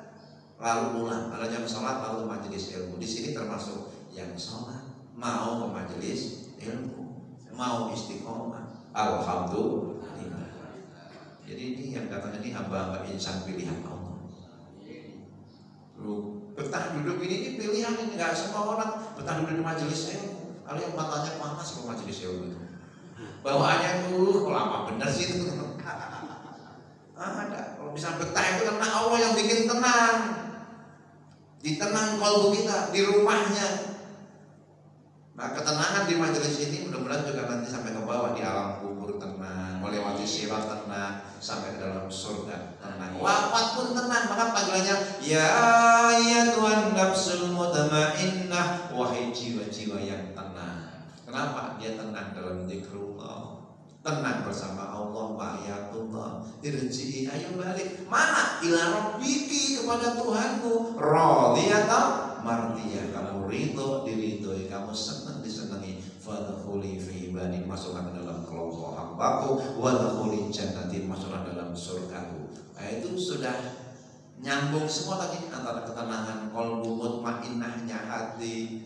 lalu pulang, ada yang sholat lalu majelis ilmu. Di sini termasuk yang sholat mau ke majelis ilmu, mau istiqomah, Alhamdulillah. Jadi ini yang datang ini hamba-hamba insan pilihan Allah. Betah duduk ini pilihan ini, nggak semua orang betah duduk di majelis ilmu. Kalau yang matanya panas ke majelis ilmu itu, bawaannya tuh lama bener sih itu. Ada. Kalau bisa betah itu karena Allah yang bikin tenang. Ditenang kalbu kita di rumahnya. Nah, ketenangan di majelis ini mudah-mudahan juga nanti sampai ke bawah di alam kubur tenang, melewati sirat tenang, sampai ke dalam surga tenang. Wafat pun tenang, maka panggilannya ya Tuhan nafsul mutmainnah, wahai jiwa-jiwa yang tenang. Kenapa? Dia tenang dalam zikrullah, tenang bersama Allah, ma'iyatullah, irji'i, ayo balik. Mana? Ila rabbiki, kepada Tuhanmu. Radiyatan mardiyah, kamu ridho, diridhoi, kamu senang, disenangi. Fadkhuli fi ibadi, masuklah ke dalam kelompok hambaku. Wadkhuli jannati, masuklah dalam surgaku. Nah, itu sudah nyambung semua tadi, antara ketenangan qalbu, mutmainnahnya hati,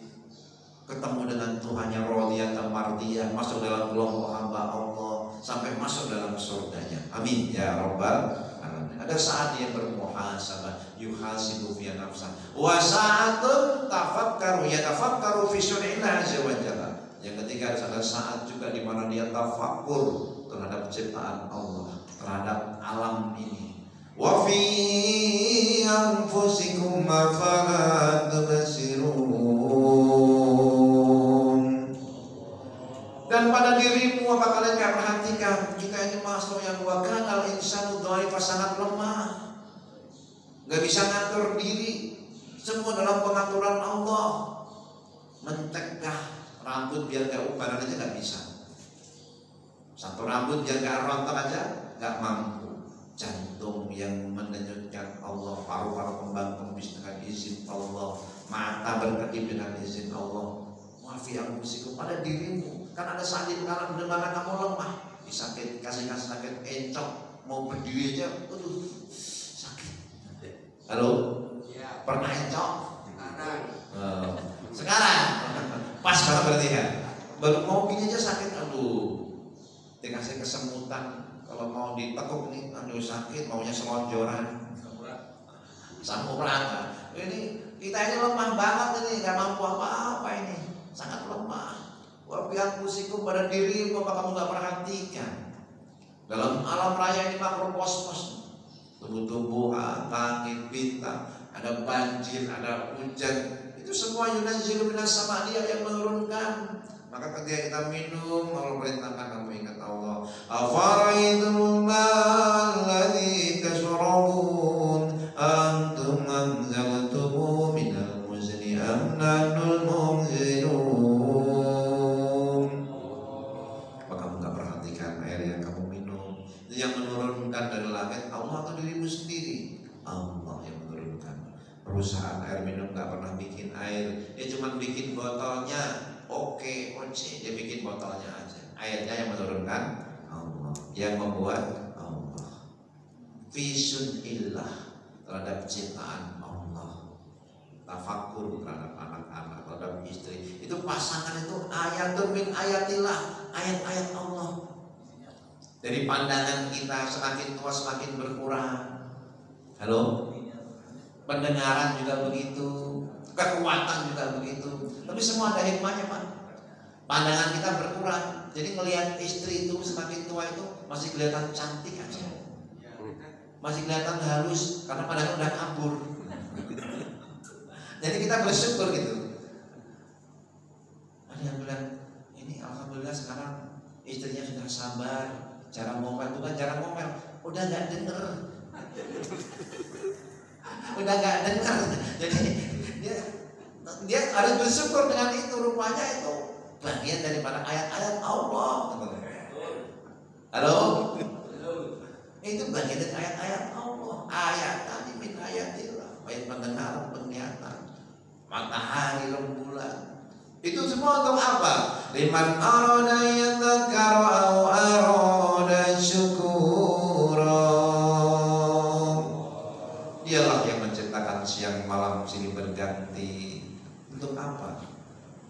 ketemu dengan Tuhannya, radiyatan mardiyah, masuk dalam kelompok hamba Allah, sampai masuk dalam surganya. Amin ya rabbal alamin. Ada saat dia bermuhasabah, yuhasibu fi nafsah, wa sa'atun yatafakkaru fi syur'illah azza wa jalla. Yang ketiga ada saat juga di mana dia tafakkur terhadap ciptaan Allah, terhadap alam ini. Wa fi anfusikum afala tubsirun. Dan pada dirimu apa kalian gak perhatikan? Kita ini makhluk yang wakanal insanu dhaifan, sangat lemah, gak bisa ngatur diri. Semua dalam pengaturan Allah. Mencegah rambut biar gak ubanan aja gak bisa. Satu rambut biar gak rontok aja gak mampu. Jantung yang mendenyutkan Allah, paru-paru kembang kembis dengan izin Allah, mata berkedip dengan izin Allah. Wafi anfusikum, pada dirimu. Kan ada saat di mana kamu lemah, disakit, kasih sakit encok, mau berdiri aja, aduh sakit. Halo, ya. Pernah encok? Sekarang pas banget berarti kan. Baru mau gini aja sakit, aduh. Dikasih kesemutan, kalau mau ditekuk nih, aduh sakit, maunya selonjoran. Samuran. Ini kita ini lemah banget ini, nggak mampu apa-apa ini, sangat lemah. Wa bi anfusikum, pada dirimu apa kamu nggak perhatikan? Dalam alam raya ini makrokosmos, tumbuh-tumbuhan, langit, bintang, ada banjir, ada hujan, itu semua yunazzilu minas sama, dia yang menurunkan. Maka ketika kita minum, Allah perintahkan kamu ingat Allah. Afara'aytumul ma'alladzi tashrabun antum anzaltumuhu minal muzni am nahnul munzilun. Apa kamu gak perhatikan air yang kamu minum? Yang menurunkan dari langit Allah atau dirimu sendiri? Allah yang menurunkan. Perusahaan air minum gak pernah bikin air, dia cuma bikin botolnya. Oke, dia bikin botolnya aja. Airnya yang menurunkan Allah, yang membuat Allah. Visun illah, terhadap ciptaan Allah. Tafakur terhadap anak-anak, terhadap istri. Itu pasangan itu ayatun min ayatillah, ayat-ayat Allah. Dari pandangan kita semakin tua semakin berkurang. Halo? Pendengaran juga begitu, kekuatan juga begitu. Tapi semua ada hikmahnya, Pak. Pandangan kita berkurang, jadi melihat istri itu semakin tua itu masih kelihatan cantik aja, masih kelihatan halus karena pandangan udah kabur. Jadi kita bersyukur gitu. Ada yang bilang, ini alhamdulillah sekarang istrinya sudah sabar, cara ngomel, bukan cara ngomel, udah nggak denger. Udah nggak dengar, jadi dia harus bersyukur dengan itu. Rupanya itu bagian daripada ayat-ayat Allah. Halo, itu bagian dari ayat-ayat Allah. Ayat tadi min ayatillah, baik pendengaran, penglihatan, matahari, rembulan. Itu semua untuk apa? Liman arada yadzakara aw arada syukura. Dialah yang menciptakan siang malam silih berganti. Untuk apa?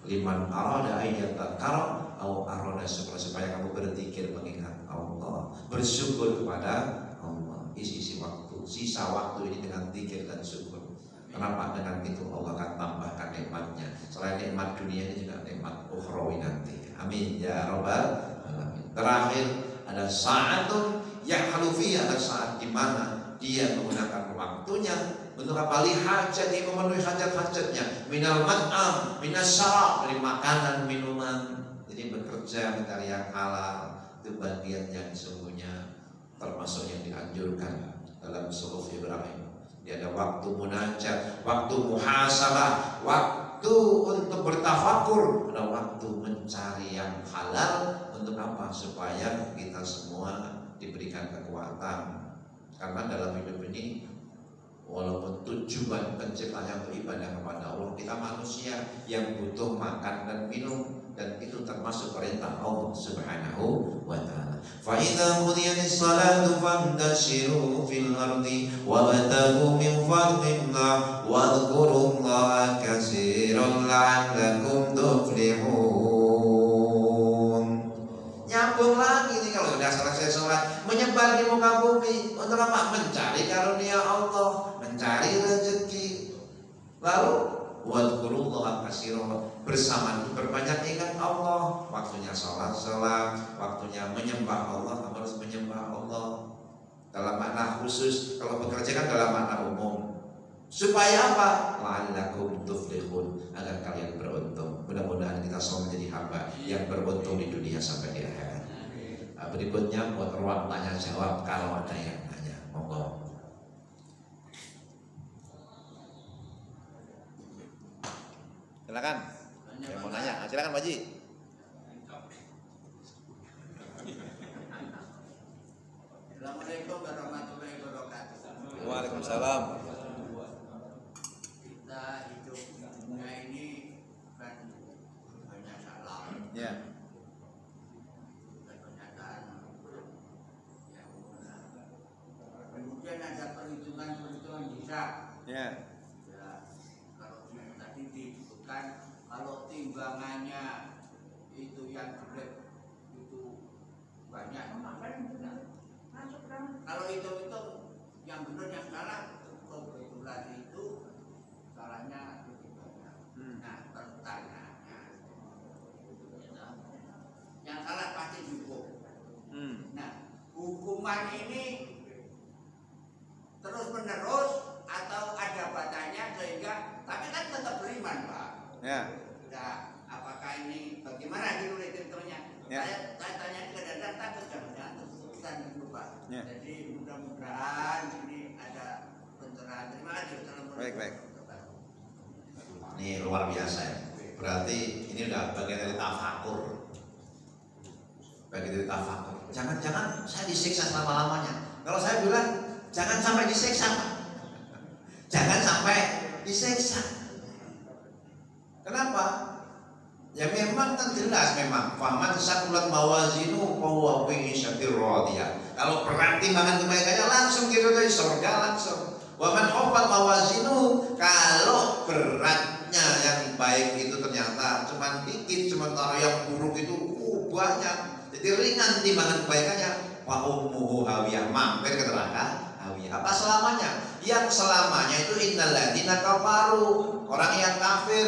liman arada ayyatadzakara au arada syukra, supaya kamu berzikir mengingat Allah, bersyukur kepada Allah. Isi waktu, sisa waktu ini dengan zikir dan syukur. Kenapa? Dengan itu Allah akan tambahkan nikmatnya. Selain nikmat dunia ini juga nikmat ukhrawi nanti. Amin ya rabbal alamin. Terakhir ada saatun yahlufi, ada saat di mana dia menggunakan waktunya untuk apa? Lihajat, dia memenuhi hajat-hajatnya. Minal mat'am, minas syarab, dari makanan, minuman. Jadi bekerja mencari yang halal itu bagian yang sesungguhnya termasuk yang dianjurkan dalam suhuf Ibrahim. Dia ada waktu munajat, waktu muhasabah, waktu untuk bertafakur, ada waktu mencari yang halal. Untuk apa? Supaya kita semua diberikan kekuatan. Karena dalam hidup ini, walaupun tujuan penciptanya untuk ibadah kepada Allah, kita manusia yang butuh makan dan minum, dan itu termasuk perintah Allah Subhanahu wa ta'ala. Fa idza qudiyatis salatu fantashiru fil ardi wabtaghu min fadlillah wadhkurullaha katsiran la'allakum tuflihun. Nyambung lagi nih, kalau sudah selesai sholat, menyebar di muka bumi untuk apa? Mencari karunia Allah, mencari rezeki. Lalu wadhkurullaha katsiran, bersama berbanyak ingat Allah. Waktunya sholat, waktunya menyembah Allah, kamu harus menyembah Allah dalam makna khusus. Kalau bekerja kan dalam makna umum. Supaya apa? La'allakum tuflihun, agar kalian beruntung. Mudah-mudahan kita semua menjadi hamba yang beruntung di dunia sampai di akhirat. Berikutnya buat ruang tanya jawab kalau ada yang tanya, monggo. Silakan. Yang mau nanya, silakan Pak Haji. Assalamualaikum warahmatullahi wabarakatuh. Waalaikumsalam. Kita hidup dunia ini kan banyak salah. Ya. Pernyataan yang benar. Kemudian ada perhitungan bisa. Ya. Ya, kalau tadi disebutkan kalau timbangannya itu yang berat itu banyak. Kalau itu yang benar yang salah, kebetulan itu salahnya lebih banyak. Nah, pertanyaannya, yang salah pasti dihukum. Nah, hukuman ini terus menerus atau ada batasnya sehingga, tapi kan tetap beriman, Pak. Ya. Nah, apakah ini bagaimana dulu hitung-hitungnya? Ya. Saya tanya ini kadang-kadang takut jangan keputusan dulu, Pak. Ya. Jadi mudah-mudahan ini ada pencerahan. Terima kasih. Baik. Ini luar biasa ya. Berarti ini udah bagian dari tafakur. Bagian dari tafakur. Jangan-jangan saya disiksa selama-lamanya. Kalau saya bilang jangan sampai disiksa, Pak. Jangan sampai disiksa. Kenapa? Ya memang kan jelas memang faman sakulat mawazinu fahuwa fi isyatir radiyah. Kalau berat timbangan kebaikannya langsung kita dari surga langsung. Wa man khafat mawazinu, kalau beratnya yang baik itu ternyata cuma dikit, sementara yang buruk itu banyak. Jadi ringan timbangan kebaikannya, wa ummuhu hawiyah, mampir ke neraka hawiyah. Apa selamanya? Yang selamanya itu innal ladzina kafaru, orang yang kafir,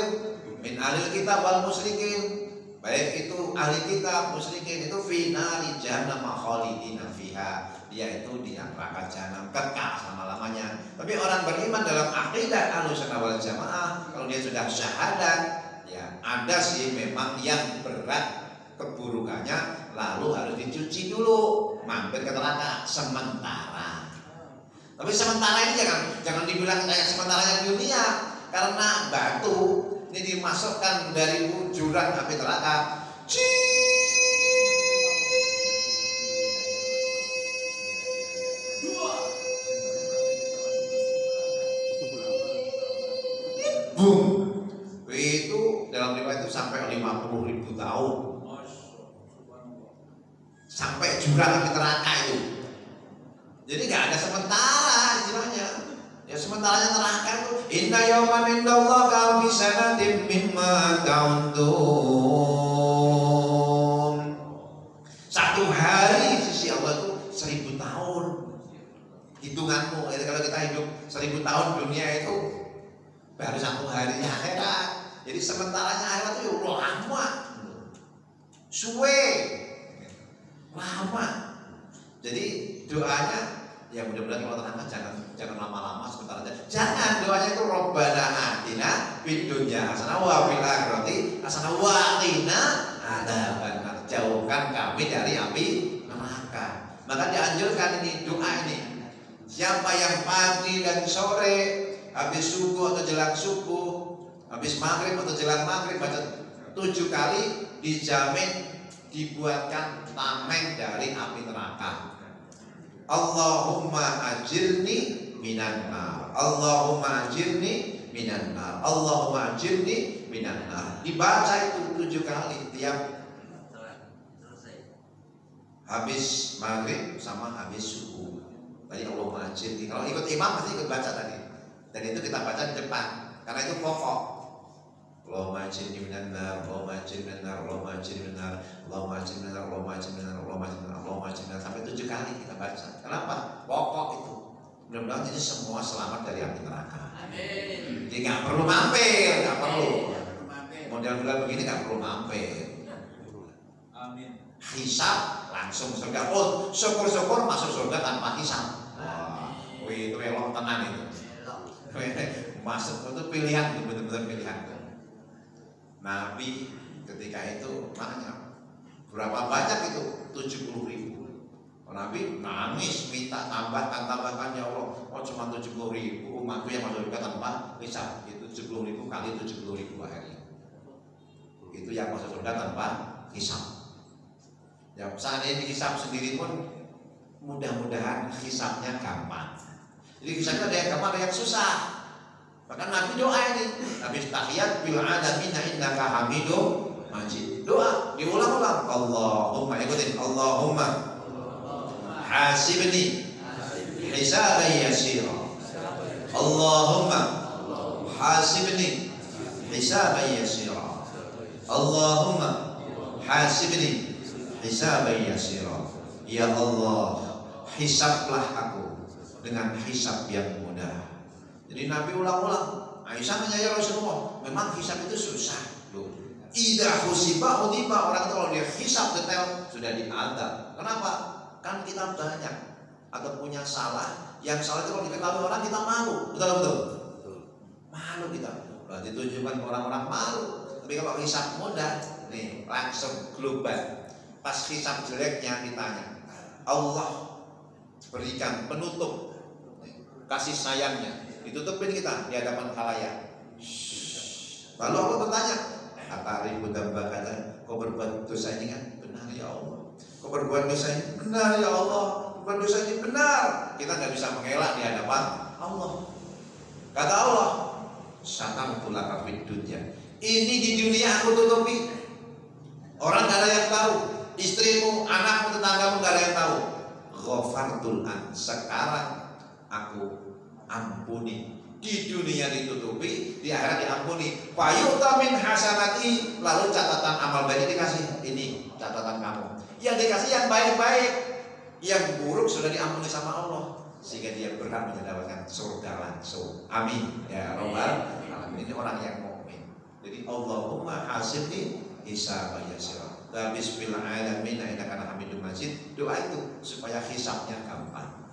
min ahlil kitab wal musyrikin, baik itu ahli kitab, musyrikin itu fi nari jahannam khalidina fiha, dia itu di neraka jahanam kekal selama-lamanya. Tapi orang beriman dalam akidah Ahlussunnah wal Jamaah, kalau dia sudah syahadat, ya ada sih memang yang berat keburukannya, lalu harus dicuci dulu, mampir ke neraka sementara. Tapi sementara ini jangan dibilang kayak sementaranya dunia, karena batu ini dimasukkan dari jurang api neraka. Boom. Itu dalam riwayat itu sampai 50.000 tahun. Sampai jurang api neraka itu. Jadi nggak ada sementara istilahnya. Ya sementaranya neraka itu inna yawman indallah alfi sanatin mimma ta'udun. Satu hari sisi Allah itu 1000 tahun hitunganmu. Jadi kalau kita hidup 1000 tahun dunia itu baru satu harinya akhirat. Jadi sementaranya akhirat itu lama, suwe, lama. Jadi doanya ya mudah-mudahan kalau terangkan jangan lama-lama sebentar aja. Jangan, doanya itu Rabbana atina fid dunya hasanah wa fil akhirati hasanah wa qina adzabannar. Jauhkan kami dari api neraka. Maka dianjurkan ini doa ini. Siapa yang pagi dan sore, habis subuh atau jelang subuh, habis maghrib atau jelang maghrib baca 7 kali, dijamin dibuatkan tameng dari api neraka. Allahumma ajirni minan nar. Allahumma ajirni minan nar. Allahumma ajirni minan nar. Dibaca itu 7 kali tiap habis maghrib sama habis subuh. Tadi Allahumma ajirni. Kalau ikut imam pasti ikut baca tadi. Dan itu kita baca di depan karena itu pokok. Allahumma ajirni minan nar, Allahumma ajirni minan nar, Allahumma ajirni minan nar, Allahumma ajirni minan nar, Allahumma ajirni minan nar, Allahumma ajirni minan nar, Allahumma ajirni minan nar, sampai 7 kali kita baca. Kenapa? Pokok itu. Mudah-mudahan ini semua selamat dari api neraka. Amin. Jadi nggak perlu mampir, nggak perlu. Model-model begini nggak perlu mampir. Amin. Hisab langsung surga. Oh, syukur-syukur masuk surga tanpa hisab. Wah, itu elok tenan itu. Masuk itu pilihan, benar-benar pilihan. Nabi ketika itu nanya berapa banyak itu 70.000. Nabi nangis minta tambahkan ya Allah. Oh cuma 70.000 umatku yang masuk surga tanpa hisab. Itu 70.000 kali 70.000 akhirnya. Itu yang masuk surga tanpa hisab. Ya, saat ini hisab sendiri pun mudah-mudahan hisabnya gampang. Jadi hisabnya ada yang gampang, ada yang susah. Bahkan Nabi doa ini, Nabi tahiyat bil adamina innaka hamidum majid. Doa diulang-ulang. Allahumma, ikutin, Allahumma hasibni hisaban yasira. Allahumma hasibni hisaban yasira. Allahumma hasibni hisaban yasira. Ya Allah, hisablah aku dengan hisab yang mudah. Jadi Nabi ulang-ulang. Aisyah nanya, ya Rasulullah, memang hisab itu susah. Loh, idza husiba utiba, orang itu kalau dia hisab detail sudah diadab. Kenapa? Kan kita banyak atau punya salah. Yang salah itu kalau diketahui orang kita malu. Betul? Malu kita. Berarti tujuan orang-orang malu. Tapi kalau hisab mudah, nih langsung global. Pas hisab jeleknya ditanya, Allah berikan penutup kasih sayangnya, ditutupin kita di hadapan khalayak. Lalu Allah bertanya, atarifu dambakana, kau berbuat dosa ini kan? Benar ya Allah. Kau berbuat dosa ini? Benar ya Allah. Berbuat dosa ini benar. Kita nggak bisa mengelak di hadapan Allah. Kata Allah, satamtu laka fid dunya. Ini di dunia aku tutupi. Orang nggak ada yang tahu. Istrimu, anakmu, tetanggamu nggak ada yang tahu. Ghafartul an. Sekarang aku ampuni. Di dunia ditutupi, di akhirat diampuni. Fayu'ta min hasanati, lalu catatan amal baiknya dikasih. Ini catatan kamu. Yang dikasih yang baik-baik, yang buruk sudah diampuni sama Allah, sehingga dia berhak mendapatkan surga langsung. Amin ya Rabbal alamin. Ini orang yang mukmin. Jadi Allahumma hasibni hisaban yasira. Bismillahil alamin innaka hamidum majid. Doa itu supaya hisabnya gampang.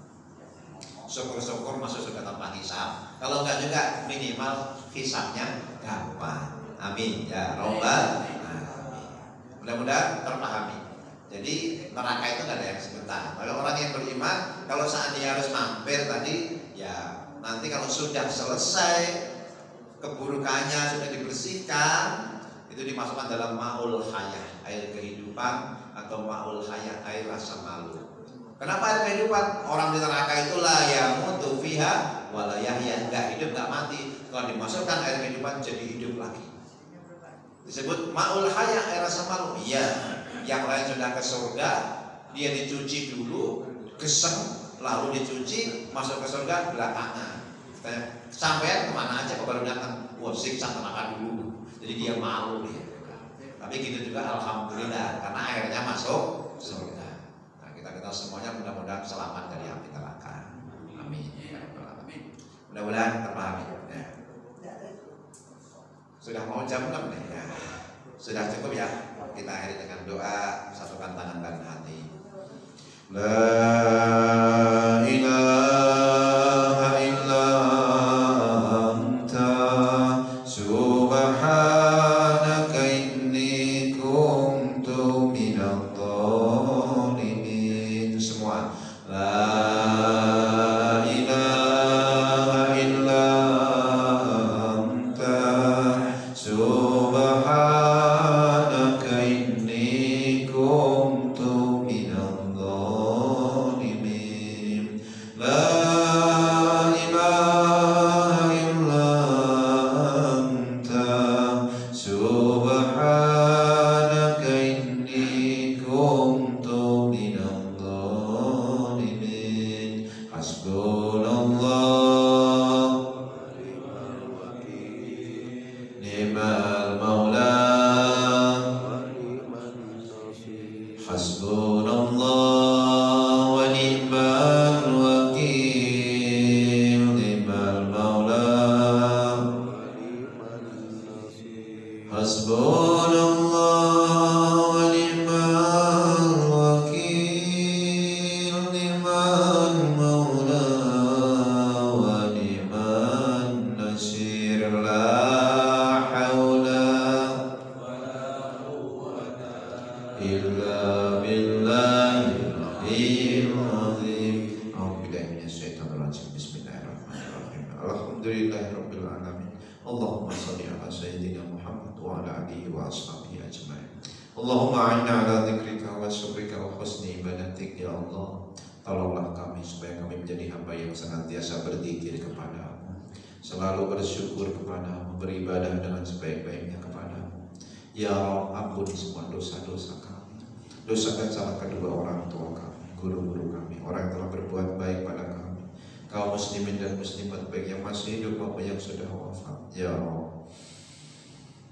Syukur-syukur masuk surga tanpa hisab. Kalau enggak juga minimal hisabnya gampang. Amin ya Rabbal alamin. Mudah-mudahan terpahami. Jadi neraka itu nggak ada yang sebentar. Kalau orang yang beriman, kalau seandainya harus mampir tadi, ya nanti kalau sudah selesai keburukannya sudah dibersihkan, itu dimasukkan dalam ma'ul hayah, air kehidupan, atau ma'ul hayah, air rasa malu. Kenapa air kehidupan? Orang di neraka itu la yamutu fiha wa la yahya, enggak hidup enggak mati. Kalau dimasukkan air kehidupan jadi hidup lagi. Disebut ma'ul hayah, air rasa malu. Iya. Yang lain sudah ke surga, dia dicuci dulu, geseng, lalu dicuci, masuk ke surga belakangan. Sampai kemana aja kok baru datang? siksa neraka dulu. Jadi dia malu dia. Tapi gitu juga alhamdulillah karena akhirnya masuk surga. Nah, kita semuanya mudah-mudahan selamat dari api neraka. Amin. Mudah-mudahan terpahami. Ya. Sudah mau jam 6 nih ya. Sudah cukup ya. Kita akhiri dengan doa, satukan tangan dan hati. La ilaha illa anta subhanaka inni kuntu minadh dhalimin. Semua. La ilaha illa anta subhanaka inni kuntu minadh dhalimin. La ilaha illa anta subhanaka inni kuntu minadh dhalimin. Hasbunallah ni'mal maula hasbunallah wa ni'mal wakil. Ni'mal maula hasbunallah wa ni'mal wakil. Ni'mal maula wa ni'man nasir. La haula illa billahil azim. A'udzubillahi minasyaitonir rajim. Bismillahirrahmanirrahim. Alhamdulillahirabbil alamin. Allahumma shalli ala sayyidina Muhammad wa ala alihi wa ashabihi ajmain. Allahumma a'inna ala dzikrika wa syukrika wa husni ibadatik. Ya Allah, tolonglah kami supaya kami menjadi hamba yang senantiasa berzikir kepadamu, selalu bersyukur kepadamu, beribadah dengan sebaik-baiknya kepadamu. Ya Allah, ampuni semua dosa-dosa kami, dosa dan salah kedua orang tua kami, guru-guru kami, orang yang telah berbuat baik pada kami, kaum muslimin dan muslimat baik yang masih hidup maupun yang sudah wafat. Ya Allah,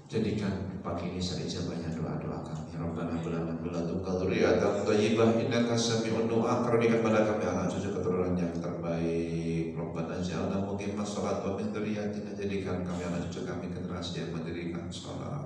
jadikan pagi ini seijabahnya doa-doa kami. Rabbana hab lana min ladunka dzurriyyatan thayyibah innaka sami'ud du'a. Karuniakan pada kami anak cucu keturunan yang terbaik. Rabbana ja'alna muqimas shalat wa min dzurriyyatina. Jadikan kami anak cucu kami generasi yang mendirikan salat.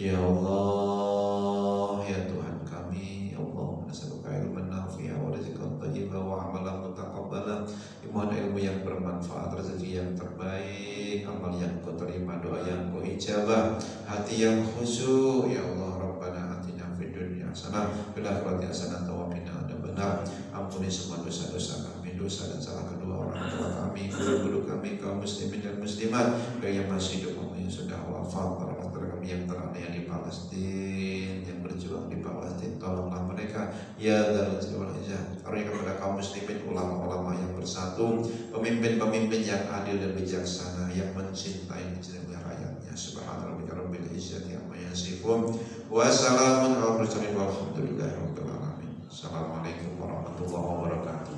Ya Allah, ya Tuhan kami, ya Allah, nas'aluka ilman nafi'a wa rizqan thayyiban wa amalan mutaqabbalan. Mohon ilmu yang bermanfaat, rezeki yang terbaik, amal yang kau terima, doa yang kau ijabah, hati yang khusyuk. Ya Allah, Rabbana atina fid dunya hasanah fil akhirati hasanah wa qina adzabannar. Ampuni semua dosa-dosa kami, dosa dan salah kedua orang tua kami, guru-guru kami, kaum muslimin dan muslimat baik yang masih hidup maupun yang sudah wafat, para kami yang teraniaya di Palestina, yang berjuang di Palestina, tolonglah mereka ya Dzal Jalali wal Ikram. Karuniakan kepada kaum muslimin, ulama-ulama yang bersatu, pemimpin-pemimpin yang adil dan bijaksana, yang mencintai rakyatnya. Subhanarabbika rabbil izzati amma yasifun wa salamun alal mursalin walhamdulillahi rabbil alamin. Assalamualaikum warahmatullahi wabarakatuh.